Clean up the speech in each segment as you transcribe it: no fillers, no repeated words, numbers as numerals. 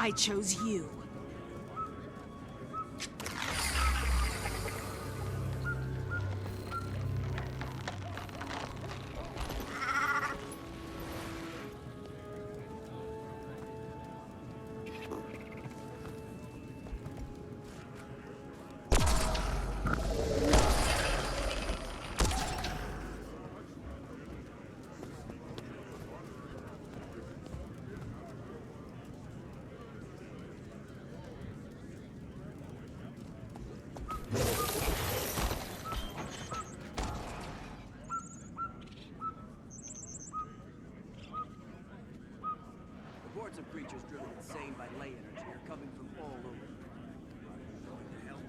I chose you. Reports of creatures driven insane by ley energy are coming from all over. Going to help.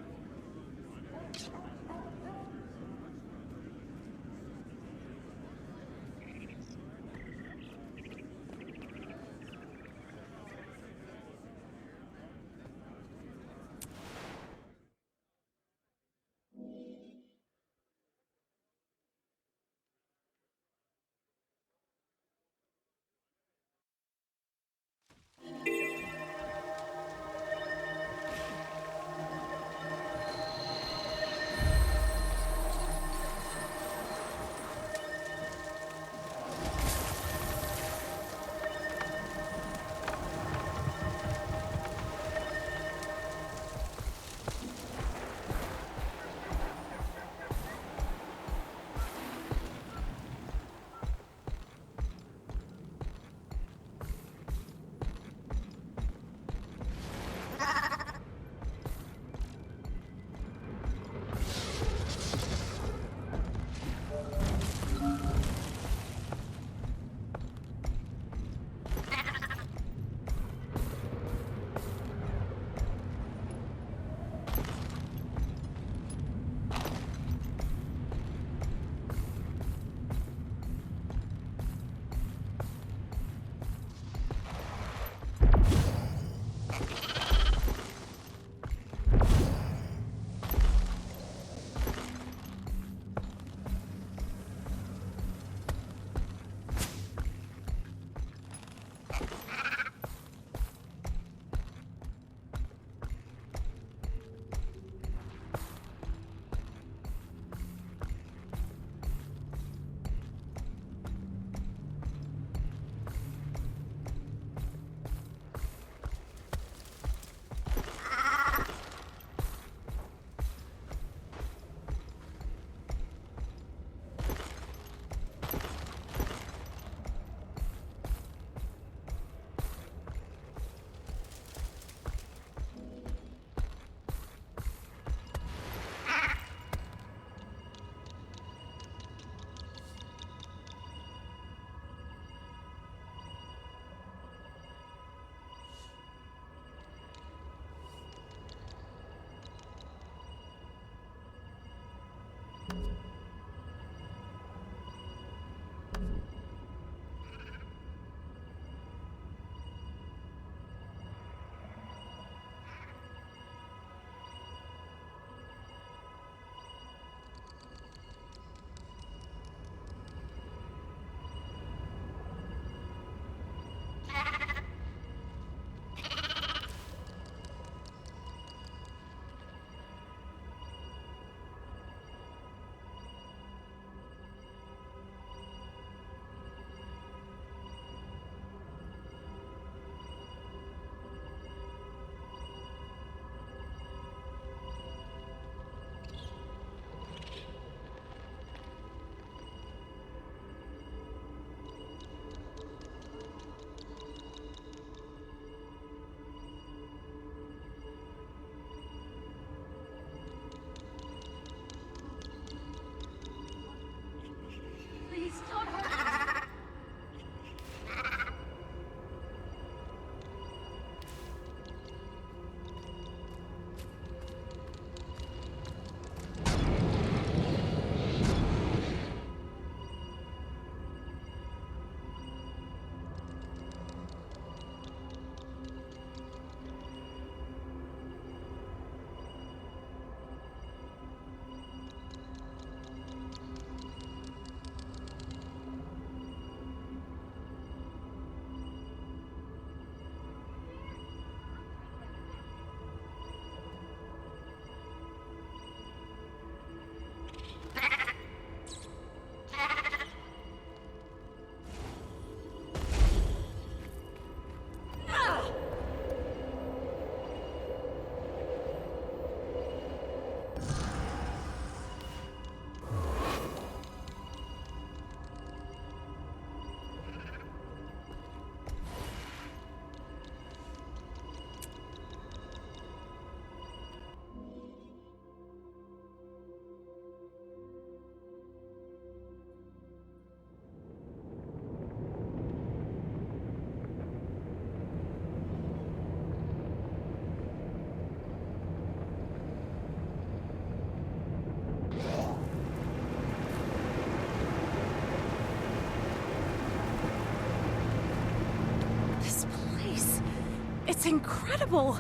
It's incredible.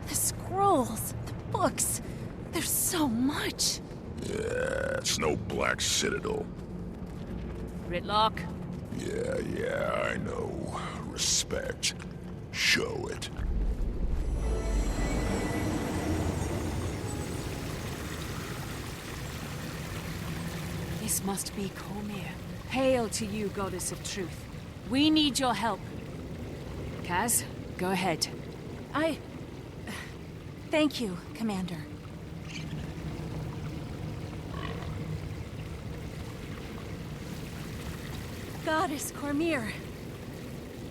The scrolls, the books, there's so much. Yeah, it's no Black Citadel. Gridlock. Yeah, I know. Respect. Show it. This must be Cormyr. Hail to you, goddess of truth. We need your help. Kaz, go ahead. Thank you, Commander. Goddess Cormyr,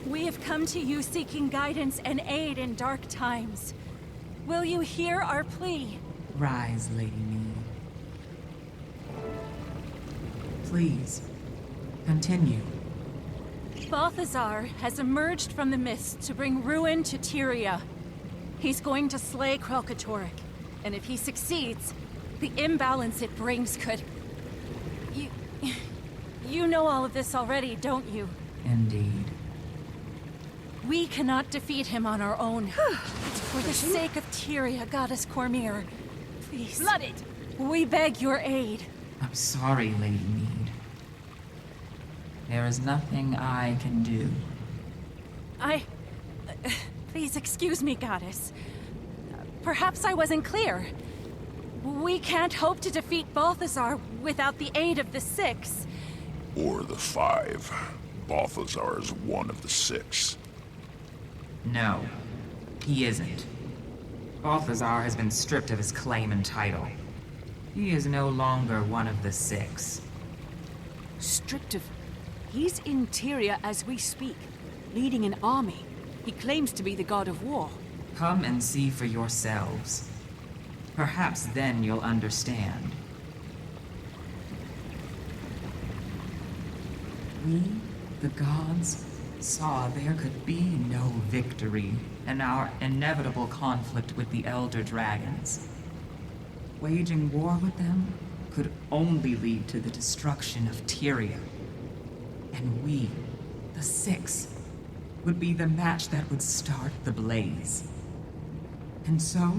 we have come to you seeking guidance and aid in dark times. Will you hear our plea? Rise, Lady Mead. Please, continue. Balthazar has emerged from the mist to bring ruin to Tyria. He's going to slay Krelkatorrik, and if he succeeds, the imbalance it brings could... You know all of this already, don't you? Indeed. We cannot defeat him on our own. For the sake of Tyria, Goddess Cormyr, please. Flooded! We beg your aid. I'm sorry, Lady Mead. There is nothing I can do. Please excuse me, Goddess. Perhaps I wasn't clear. We can't hope to defeat Balthazar without the aid of the Six. Or the 5. Balthazar is one of the 6. No, he isn't. Balthazar has been stripped of his claim and title. He is no longer one of the 6. Stripped of... He's in Tyria as we speak, leading an army. He claims to be the god of war. Come and see for yourselves. Perhaps then you'll understand. We, the gods, saw there could be no victory in our inevitable conflict with the Elder Dragons. Waging war with them could only lead to the destruction of Tyria. And we, the 6, would be the match that would start the blaze. And so,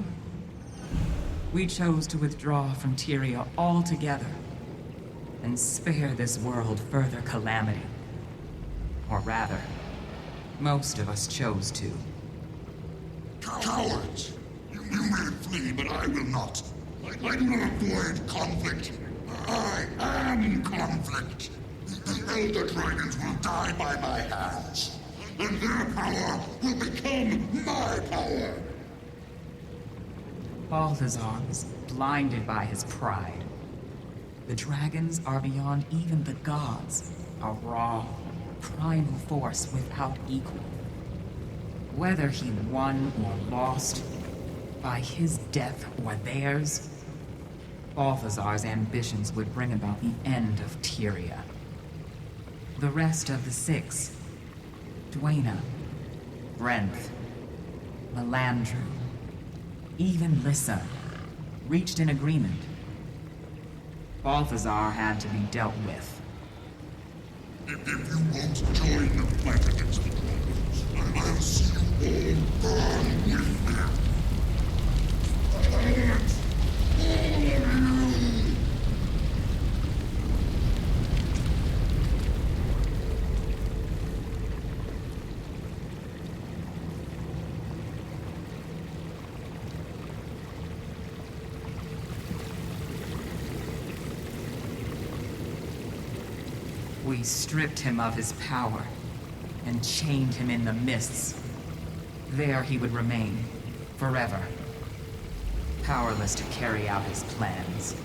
we chose to withdraw from Tyria altogether and spare this world further calamity. Or rather, most of us chose to. Cowards! You may flee, but I will not. I do not avoid conflict. I am conflict. The Elder Dragons will die by my hands, and their power will become my power. Balthazar is blinded by his pride. The dragons are beyond even the gods, a raw, primal force without equal. Whether he won or lost, by his death or theirs, Balthazar's ambitions would bring about the end of Tyria. The rest of the 6, Dwayna, Brenth, Melandru, even Lissa, reached an agreement. Balthazar had to be dealt with. If you won't join the fight against the dragons, I'll see you all burn with them. All of you! We stripped him of his power and chained him in the mists. There he would remain, forever, powerless to carry out his plans.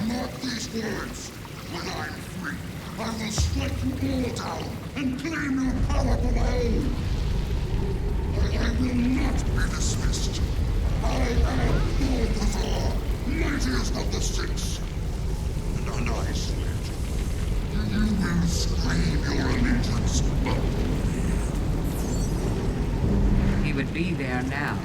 Mark these words. When I'm free, I will strike you all down and claim your power for my own. I will not be dismissed. I am Balthazar, mightiest of the 6. And I swear to you, you will scream your allegiance. He would be there now,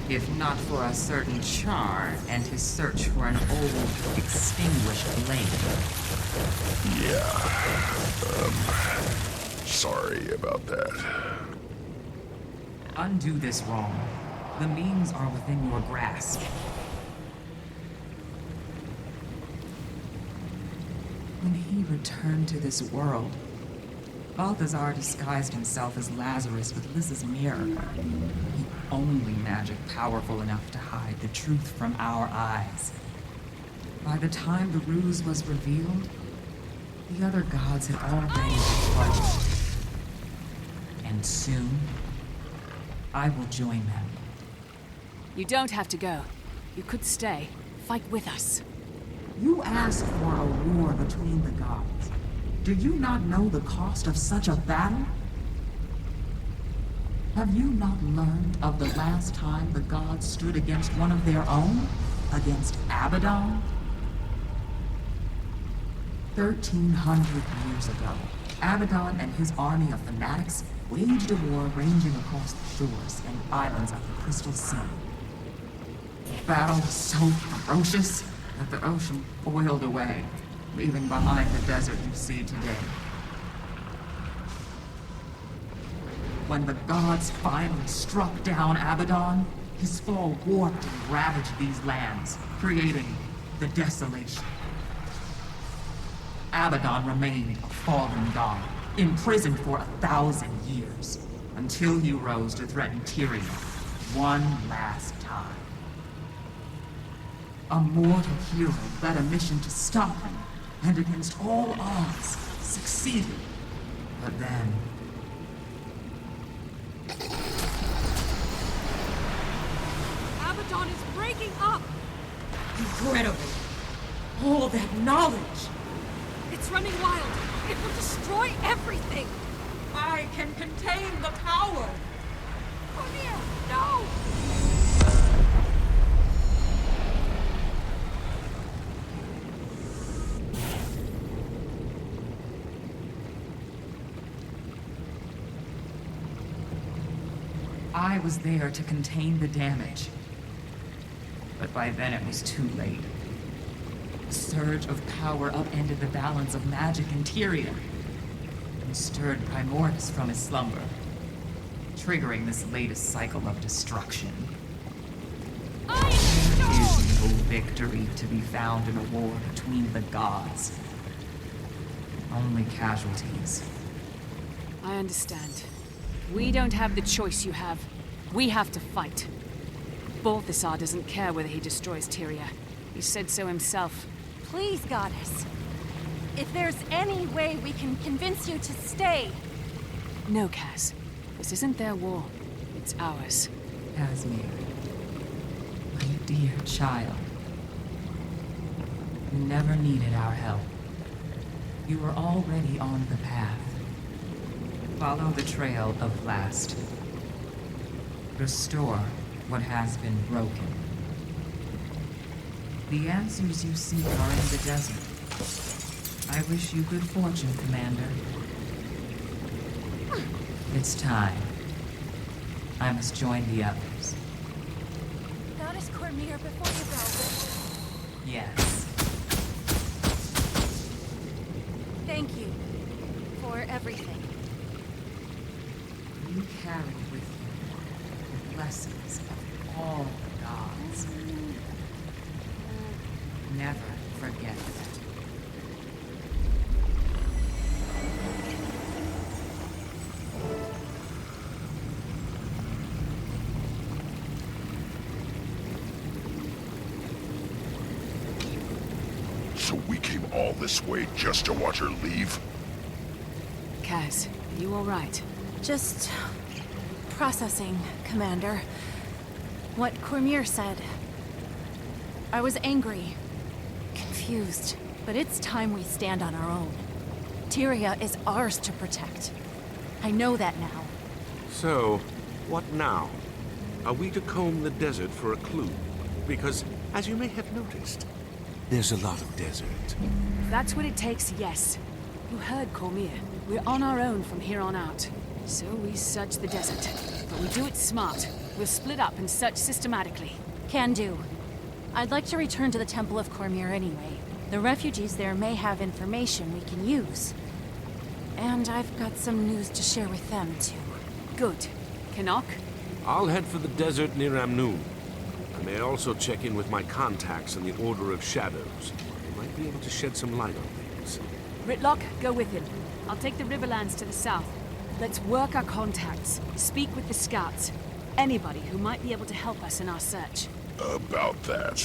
if not for a certain Char and his search for an old, extinguished blade. Yeah. Sorry about that. Undo this wrong. The means are within your grasp. When he returned to this world, Balthazar disguised himself as Lazarus with Liz's mirror. The only magic powerful enough to hide the truth from our eyes. By the time the ruse was revealed, the other gods had already departed. And soon, I will join them. You don't have to go. You could stay. Fight with us. You asked for a war between the gods. Do you not know the cost of such a battle? Have you not learned of the last time the gods stood against one of their own? Against Abaddon? 1,300 years ago, Abaddon and his army of fanatics waged a war ranging across the shores and islands of the Crystal Sea. The battle was so ferocious that the ocean boiled away, leaving behind the desert you see today. When the gods finally struck down Abaddon, his fall warped and ravaged these lands, creating the desolation. Abaddon remained a fallen god, imprisoned for 1,000 years, until you rose to threaten Tyria one last time. A mortal hero led a mission to stop him, and against all odds, succeeded. But then... Abaddon is breaking up! Incredible! All that knowledge! It's running wild! It will destroy everything! I can contain the power! Cormier, no! I was there to contain the damage. But by then it was too late. A surge of power upended the balance of magic in Tyria, and stirred Primordus from his slumber, triggering this latest cycle of destruction. There is no victory to be found in a war between the gods. Only casualties. I understand. We don't have the choice you have. We have to fight. Balthazar doesn't care whether he destroys Tyria. He said so himself. Please, Goddess. If there's any way we can convince you to stay... No, Kaz. This isn't their war. It's ours. Casimir, my dear child, you never needed our help. You were already on the path. Follow the trail of last. Restore what has been broken. The answers you seek are in the desert. I wish you good fortune, Commander. It's time. I must join the others. Goddess Cormier, before you go... Yes. Thank you for everything. You carry with you the blessings of all the gods. Never forget that. So we came all this way just to watch her leave? Kaz, you all right? Just... processing, Commander. What Cormier said. I was angry. Confused. But it's time we stand on our own. Tyria is ours to protect. I know that now. So, what now? Are we to comb the desert for a clue? Because, as you may have noticed, there's a lot of desert. If that's what it takes, yes. You heard Cormier. We're on our own from here on out. So we search the desert. But we do it smart. We'll split up and search systematically. Can do. I'd like to return to the Temple of Cormier anyway. The refugees there may have information we can use. And I've got some news to share with them, too. Good. Canuck, I'll head for the desert near Amnoon. I may also check in with my contacts in the Order of Shadows. They might be able to shed some light on things. Ritlock, go with him. I'll take the Riverlands to the south. Let's work our contacts, speak with the scouts. Anybody who might be able to help us in our search. About that.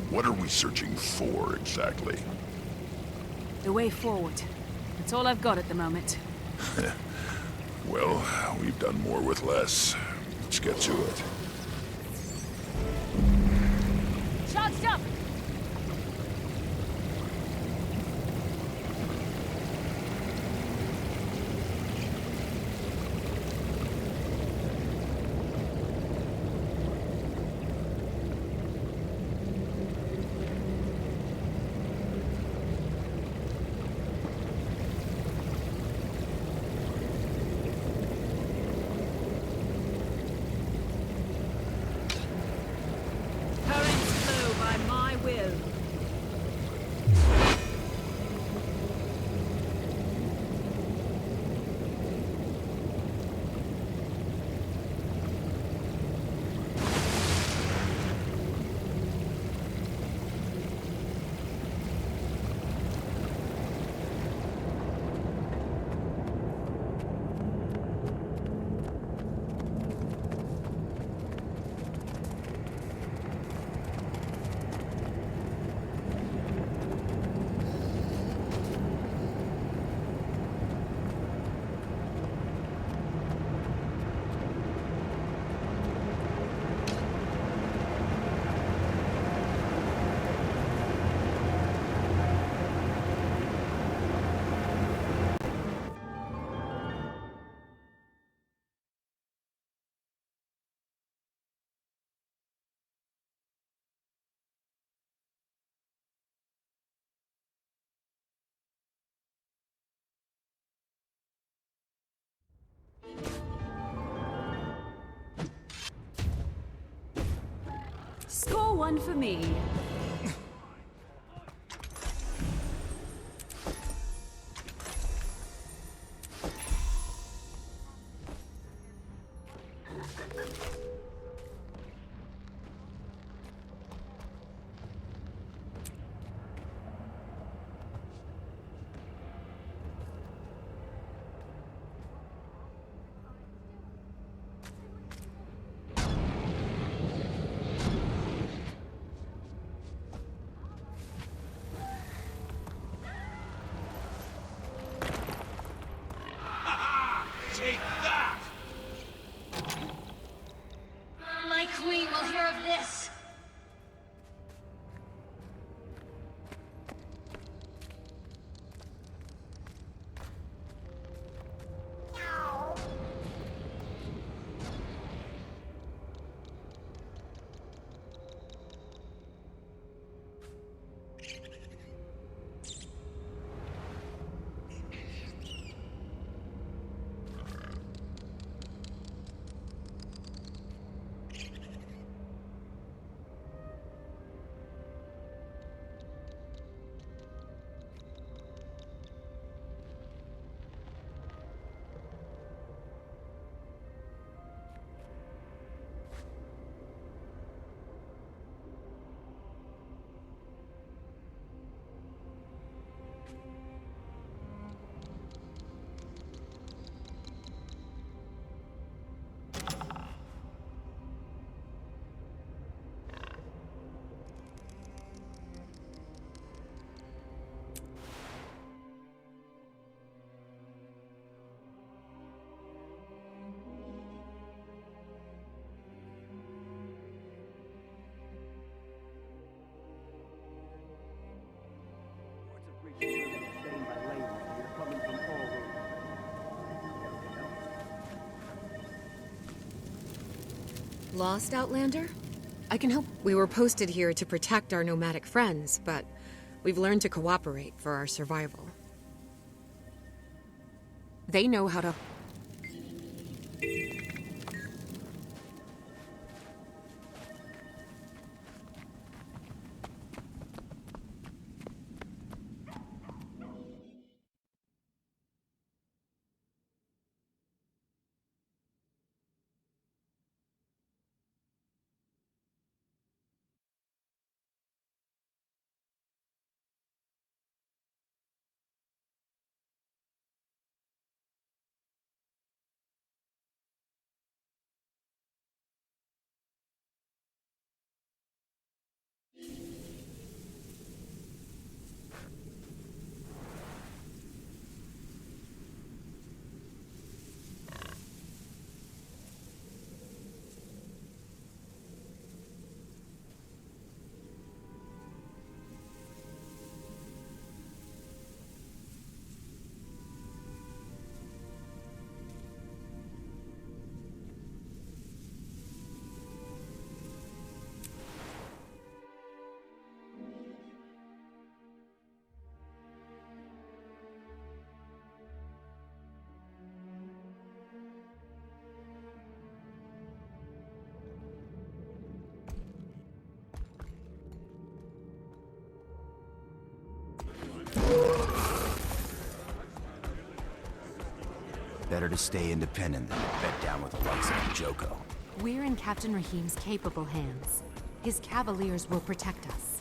What are we searching for, exactly? The way forward. That's all I've got at the moment. Well, we've done more with less. Let's get to it. Charged up! Score one for me. Take that! My queen will hear of this. Lost, Outlander? I can help. We were posted here to protect our nomadic friends, but we've learned to cooperate for our survival. They know how to... to stay independent than to bed down with the likes of Joko. We're in Captain Rahim's capable hands. His cavaliers will protect us.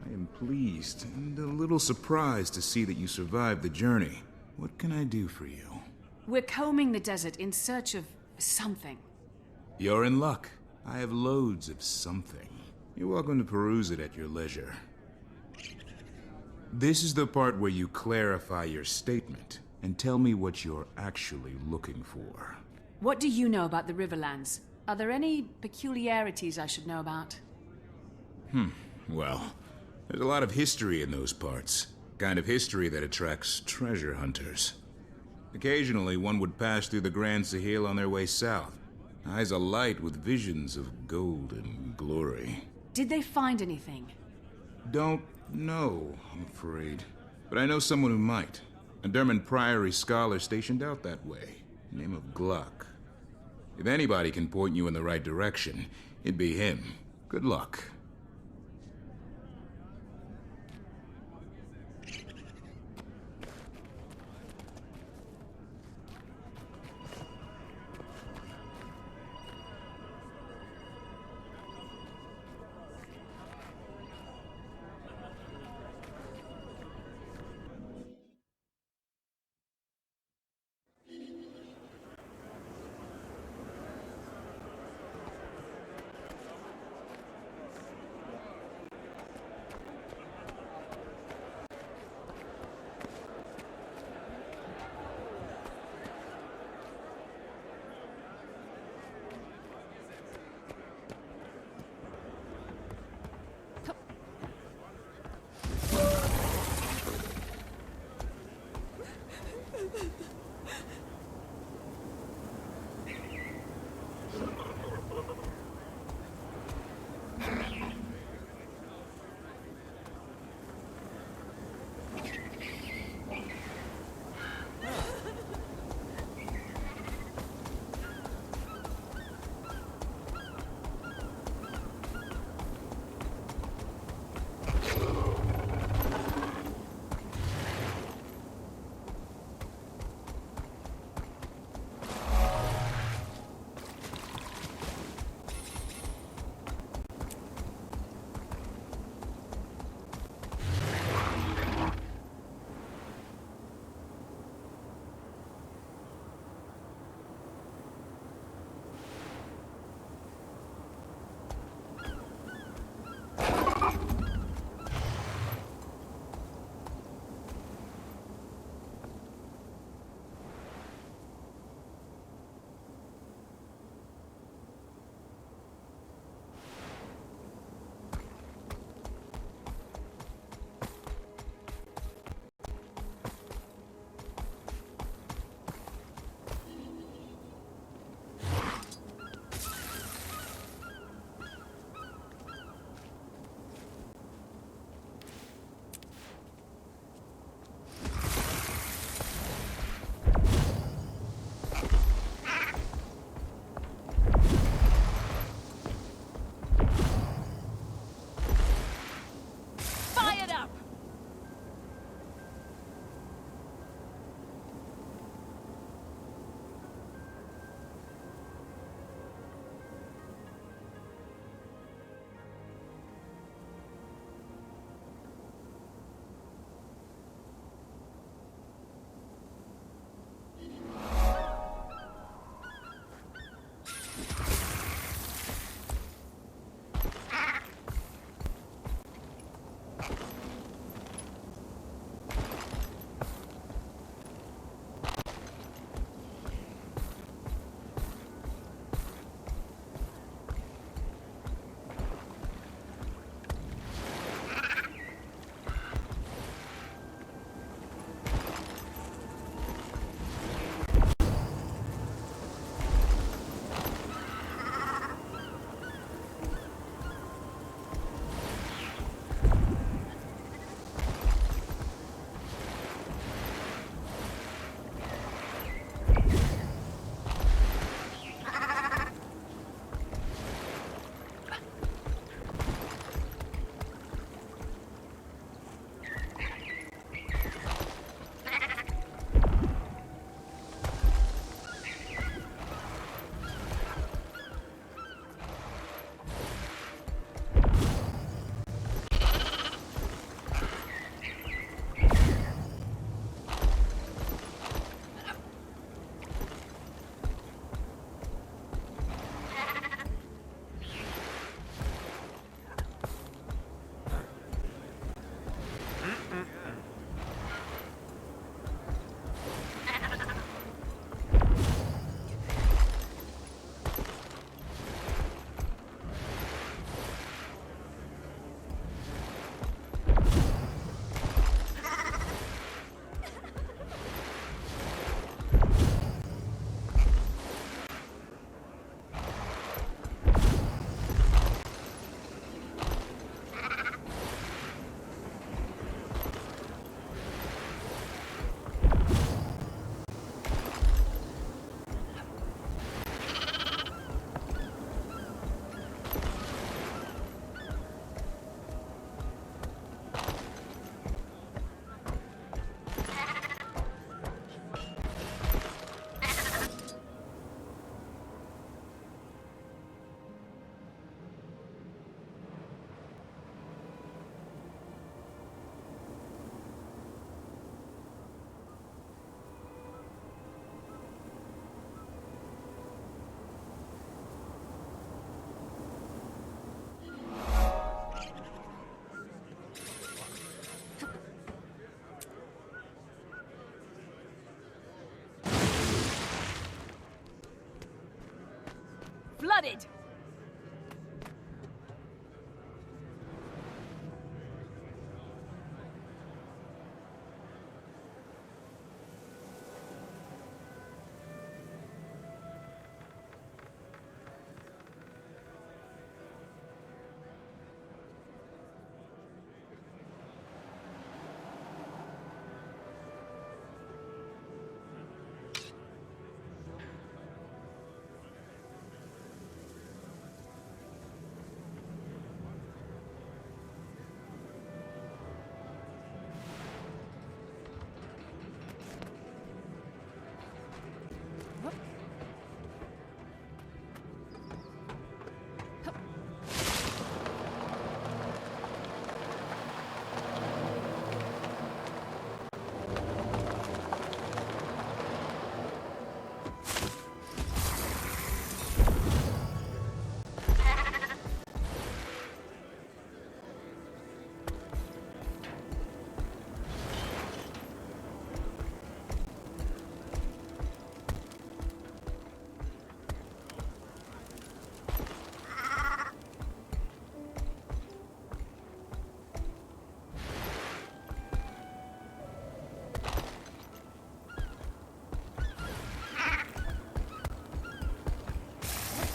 I am pleased and a little surprised to see that you survived the journey. What can I do for you? We're combing the desert in search of something. You're in luck. I have loads of something. You're welcome to peruse it at your leisure. This is the part where you clarify your statement and tell me what you're actually looking for. What do you know about the Riverlands? Are there any peculiarities I should know about? Well, there's a lot of history in those parts. Kind of history that attracts treasure hunters. Occasionally, one would pass through the Grand Sahil on their way south. Eyes alight with visions of gold and glory. Did they find anything? Don't know, I'm afraid. But I know someone who might. A Derman Priory scholar stationed out that way. Name of Gluck. If anybody can point you in the right direction, it'd be him. Good luck. Flooded!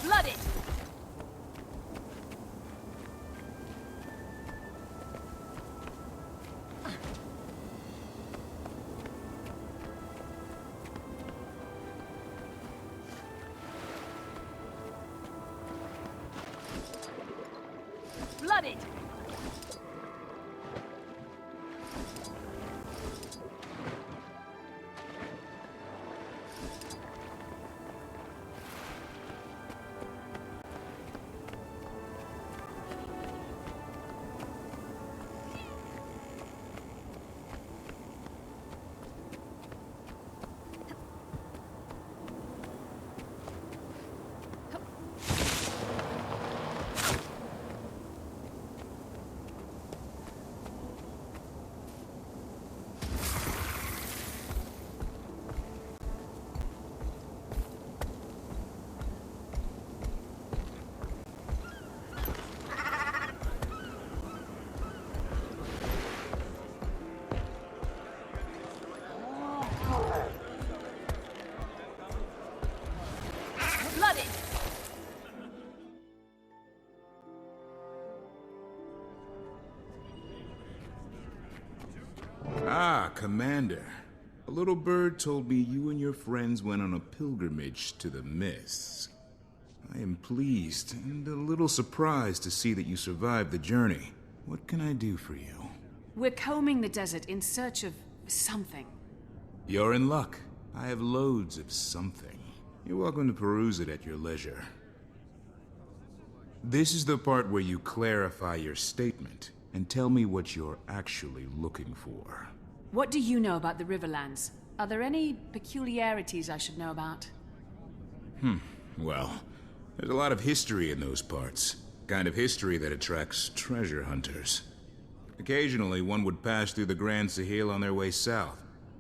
Flooded! Flooded! Flooded! Ah, Commander. A little bird told me you and your friends went on a pilgrimage to the Mists. I am pleased and a little surprised to see that you survived the journey. What can I do for you? We're combing the desert in search of something. You're in luck. I have loads of something. You're welcome to peruse it at your leisure. This is the part where you clarify your statement and tell me what you're actually looking for. What do you know about the Riverlands? Are there any peculiarities I should know about? Well, there's a lot of history in those parts. Kind of history that attracts treasure hunters. Occasionally, one would pass through the Grand Sahil on their way south.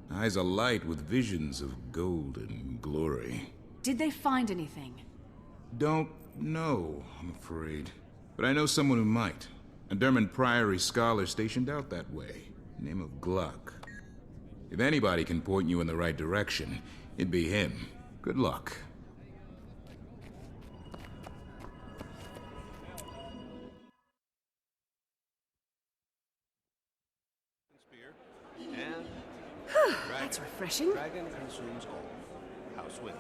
Eyes alight with visions of gold and glory. Did they find anything? Don't know, I'm afraid. But I know someone who might. A Derman Priory scholar stationed out that way. Name of Gluck. If anybody can point you in the right direction, it'd be him. Good luck. And That's refreshing. dragon consumes all. House wins.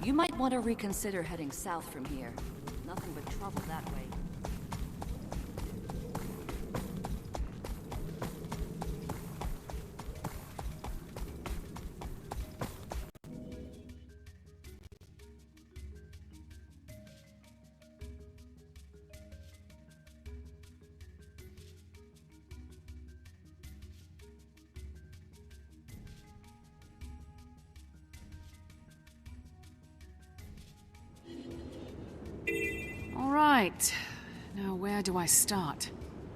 You might want to reconsider heading south from here. Nothing but trouble that way. Right. Now where do I start?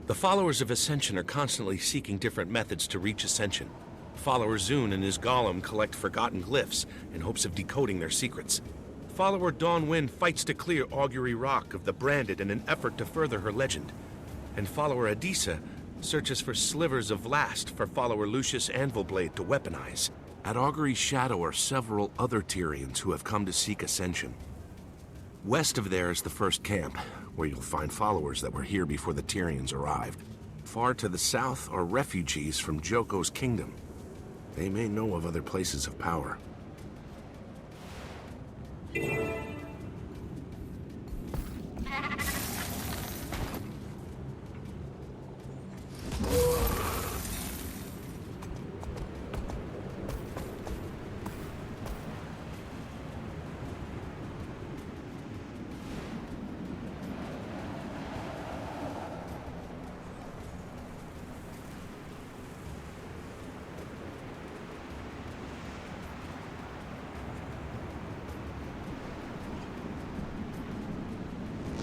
The followers of Ascension are constantly seeking different methods to reach Ascension. Follower Zune and his golem collect forgotten glyphs in hopes of decoding their secrets. Follower Dawnwind fights to clear Augury Rock of the Branded in an effort to further her legend. And follower Adisa searches for slivers of Last for follower Lucius Anvilblade to weaponize. At Augury's Shadow are several other Tyrians who have come to seek Ascension. West of there is the first camp, where you'll find followers that were here before the Tyrians arrived. Far to the south are refugees from Joko's kingdom. They may know of other places of power.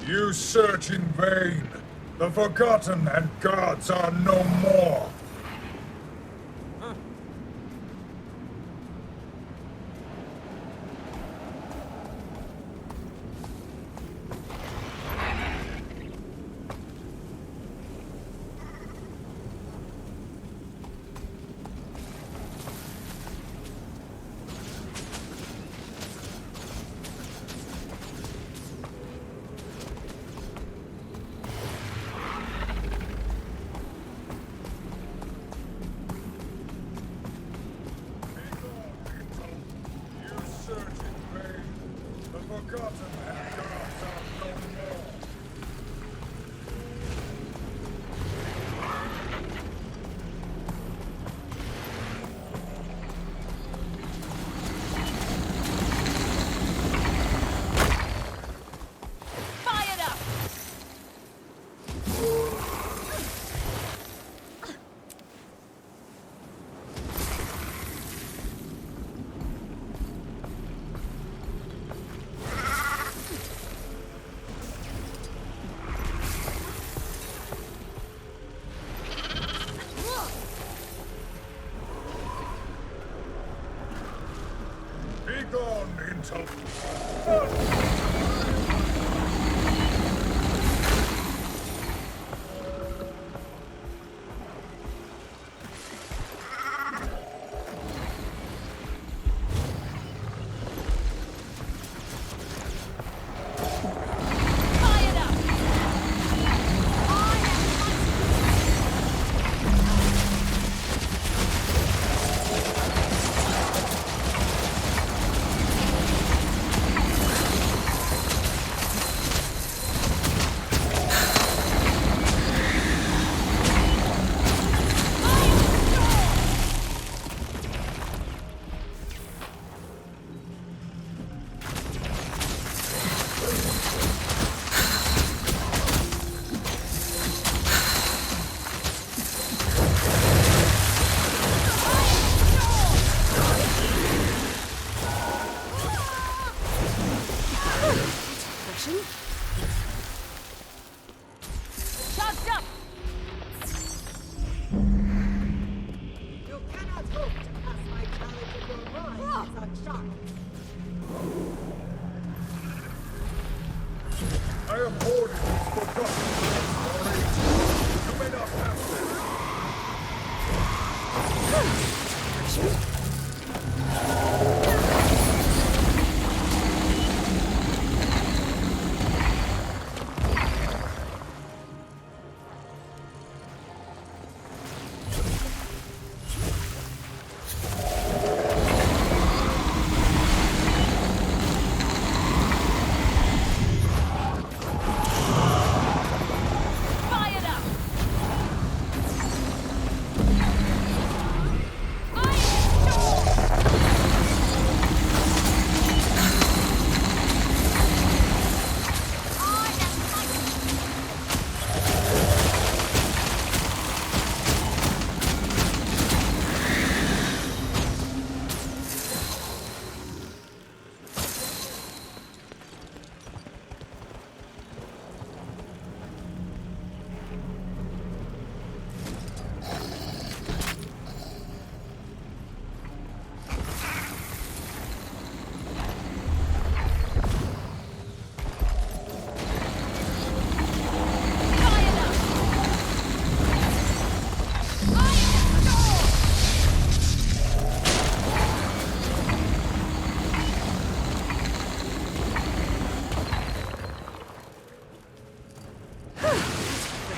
You search in vain. The Forgotten and gods are no more.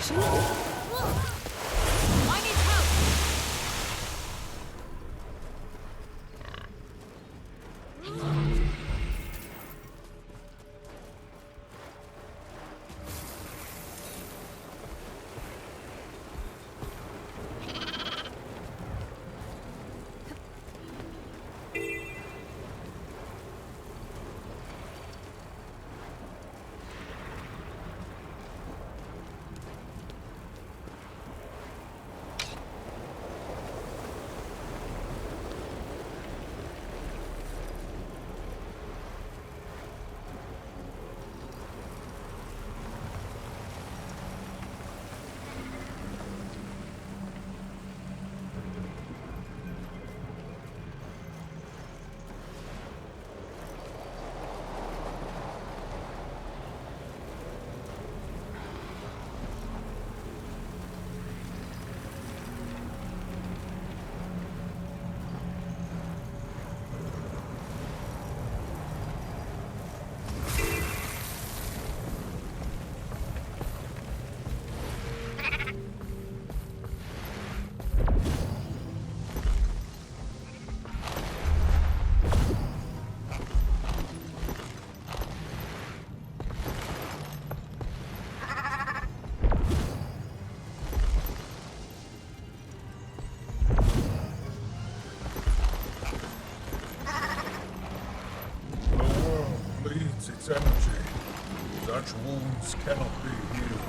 direction. I need help! Its energy. Such wounds cannot be healed.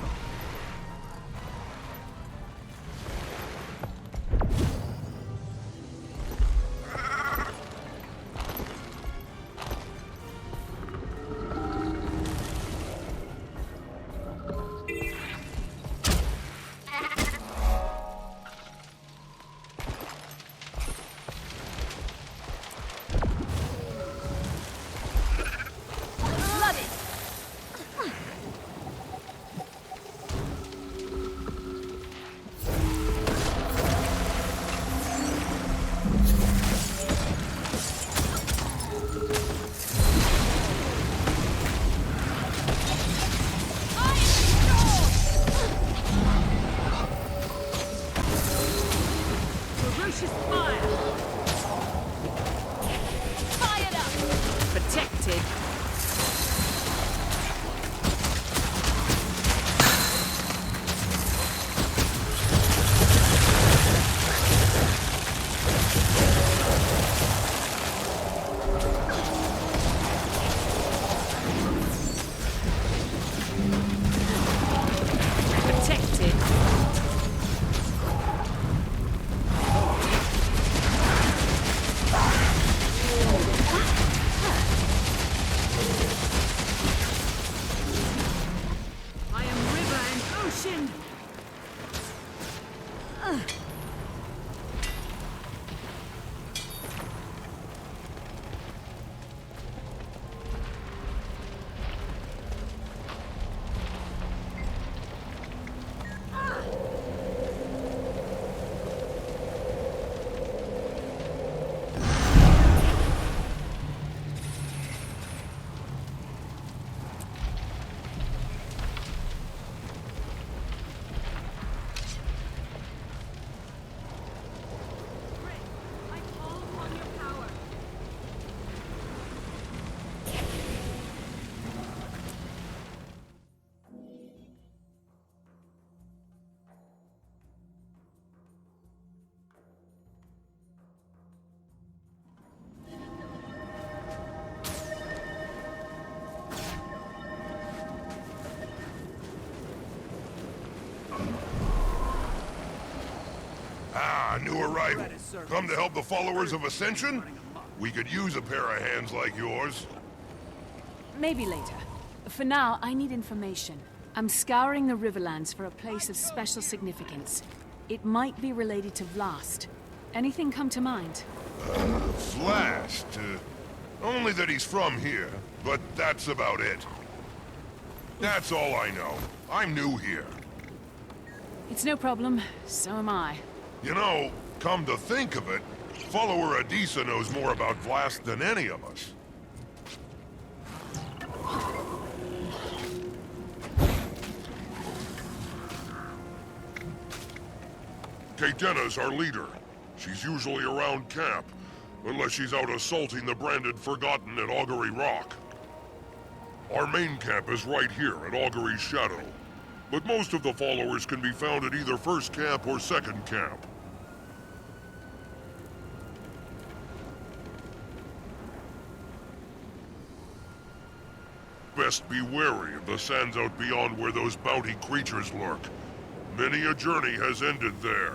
New arrival. Come to help the followers of Ascension? We could use a pair of hands like yours. Maybe later. For now, I need information. I'm scouring the Riverlands for a place of special significance. It might be related to Vlast. Anything come to mind? Vlast? Only that he's from here, but that's about it. That's all I know. I'm new here. It's no problem. So am I. You know, come to think of it, follower Adisa knows more about Vlast than any of us. Kadena's our leader. She's usually around camp, unless she's out assaulting the branded Forgotten at Augury Rock. Our main camp is right here at Augury's Shadow, but most of the followers can be found at either first camp or second camp. Best be wary of the sands out beyond where those bounty creatures lurk. Many a journey has ended there.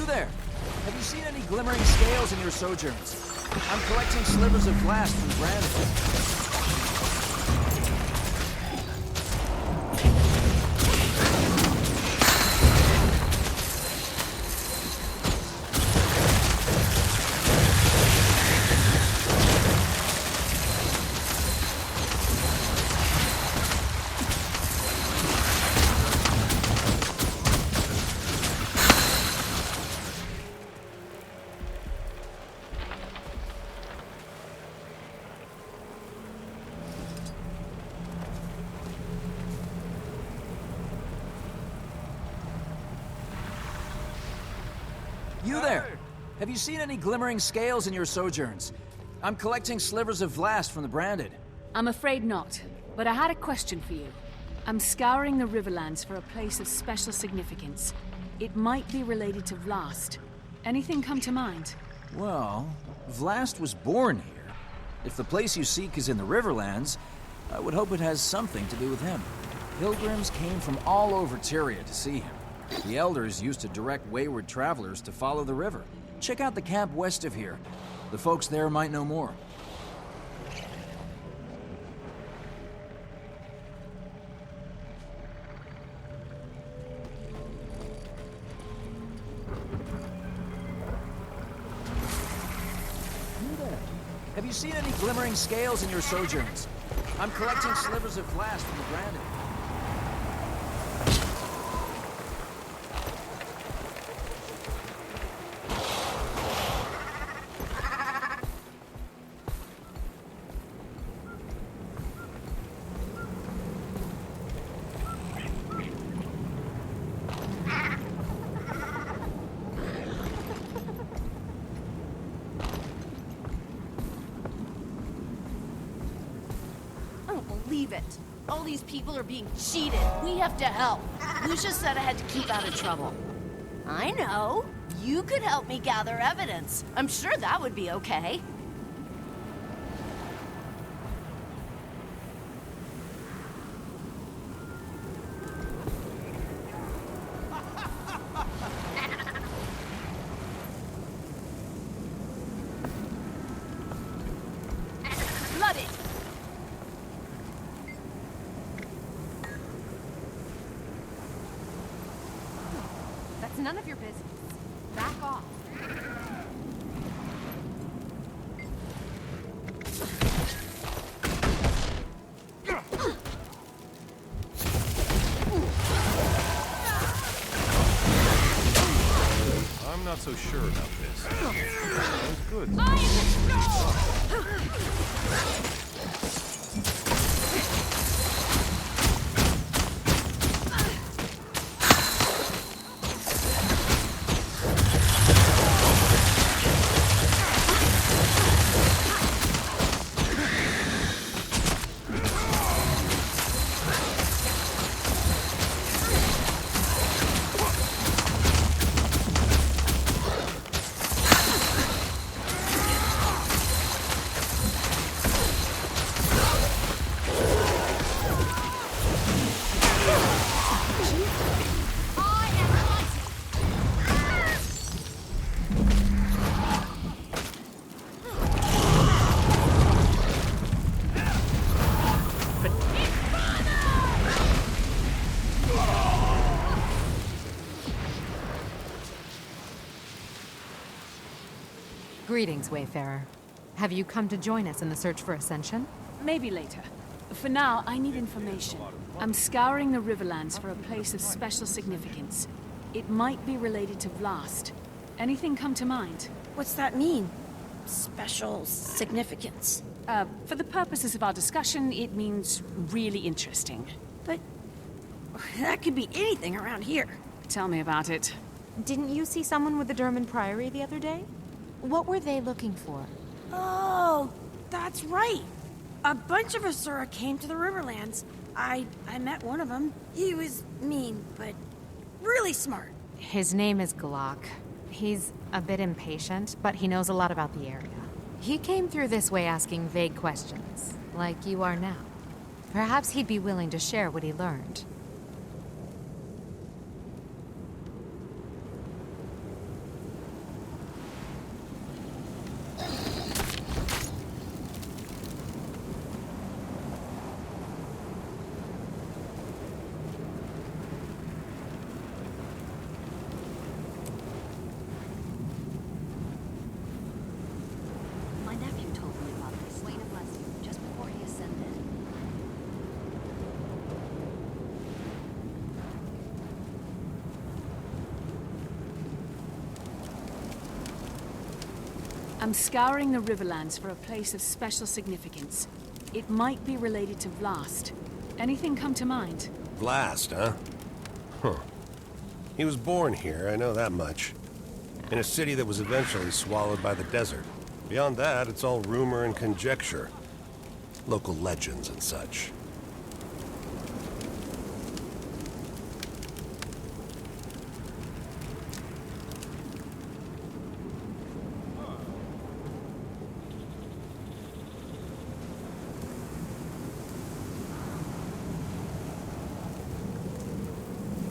There! Have you seen any glimmering scales in your sojourns? I'm collecting slivers of glass from Brandon. You there! Have you seen any glimmering scales in your sojourns? I'm collecting slivers of blast from the branded. I'm afraid not, but I had a question for you. I'm scouring the Riverlands for a place of special significance. It might be related to Vlast. Anything come to mind? Well, Vlast was born here. If the place you seek is in the Riverlands, I would hope it has something to do with him. Pilgrims came from all over Tyria to see him. The elders used to direct wayward travelers to follow the river. Check out the camp west of here. The folks there might know more. You there. Have you seen any glimmering scales in your sojourns? I'm collecting slivers of glass from the branded. Believe it. All these people are being cheated. We have to help. Lucia said I had to keep out of trouble. I know. You could help me gather evidence. I'm sure that would be okay. Blooded! That's none of your business. Back off. I'm not not so sure about this. Sounds good. Greetings, Wayfarer. Have you come to join us in the search for Ascension? Maybe later. For now, I need information. I'm scouring the Riverlands for a place of special significance. It might be related to Blast. Anything come to mind? What's that mean? Special significance? For the purposes of our discussion, it means really interesting. But that could be anything around here. Tell me about it. Didn't you see someone with the Derman Priory the other day? What were they looking for? Oh, that's right. A bunch of Asura came to the Riverlands. I met one of them. He was mean, but really smart. His name is Glock. He's a bit impatient, but he knows a lot about the area. He came through this way asking vague questions, like you are now. Perhaps he'd be willing to share what he learned. I'm scouring the Riverlands for a place of special significance. It might be related to Blast. Anything come to mind? Blast, huh? Huh. He was born here, I know that much. In a city that was eventually swallowed by the desert. Beyond that, it's all rumor and conjecture. Local legends and such.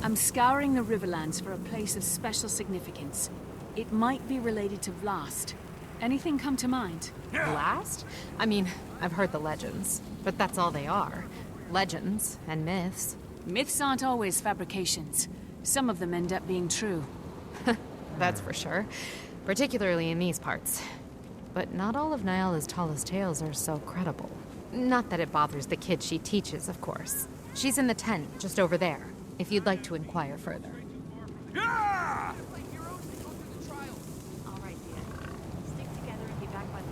I'm scouring the Riverlands for a place of special significance. It might be related to Blast. Anything come to mind? Blast? I mean, I've heard the legends, but that's all they are. Legends and myths. Myths aren't always fabrications. Some of them end up being true. That's for sure. Particularly in these parts. But not all of Nyala's tallest tales are so credible. Not that it bothers the kid she teaches, of course. She's in the tent, just over there, if you'd like to inquire further. Yeah! All right, Dia. Stick together and be back by the...